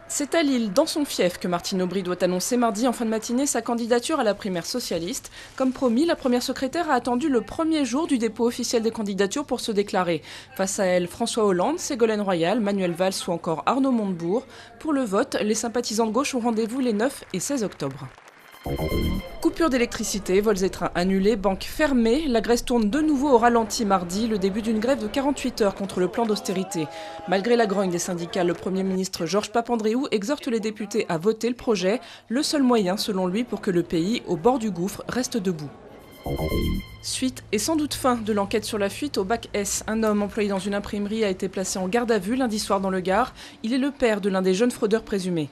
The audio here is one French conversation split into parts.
C'est à Lille, dans son fief, que Martine Aubry doit annoncer mardi en fin de matinée sa candidature à la primaire socialiste. Comme promis, la première secrétaire a attendu le premier jour du dépôt officiel des candidatures pour se déclarer. Face à elle, François Hollande, Ségolène Royal, Manuel Valls ou encore Arnaud Montebourg. Pour le vote, les sympathisants de gauche ont rendez-vous les 9 et 16 octobre. Coupure d'électricité, vols et trains annulés, banques fermées. La Grèce tourne de nouveau au ralenti mardi, le début d'une grève de 48 heures contre le plan d'austérité. Malgré la grogne des syndicats, le Premier ministre Georges Papandréou exhorte les députés à voter le projet, le seul moyen selon lui pour que le pays, au bord du gouffre, reste debout. Suite et sans doute fin de l'enquête sur la fuite au bac S. Un homme employé dans une imprimerie a été placé en garde à vue lundi soir dans le Gard. Il est le père de l'un des jeunes fraudeurs présumés.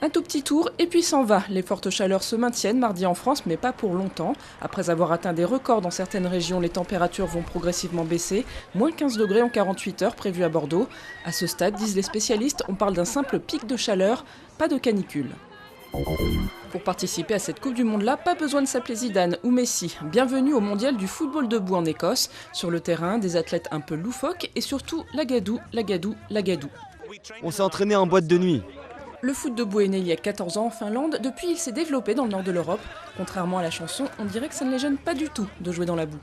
Un tout petit tour et puis s'en va. Les fortes chaleurs se maintiennent mardi en France, mais pas pour longtemps. Après avoir atteint des records dans certaines régions, les températures vont progressivement baisser. Moins 15 degrés en 48 heures prévu à Bordeaux. À ce stade, disent les spécialistes, on parle d'un simple pic de chaleur, pas de canicule. Pour participer à cette Coupe du Monde-là, pas besoin de s'appeler Zidane ou Messi. Bienvenue au mondial du football debout en Écosse. Sur le terrain, des athlètes un peu loufoques et surtout la gadoue. On s'est entraîné en boîte de nuit. Le foot debout est né il y a 14 ans en Finlande. Depuis, il s'est développé dans le nord de l'Europe. Contrairement à la chanson, on dirait que ça ne les gêne pas du tout de jouer dans la boue.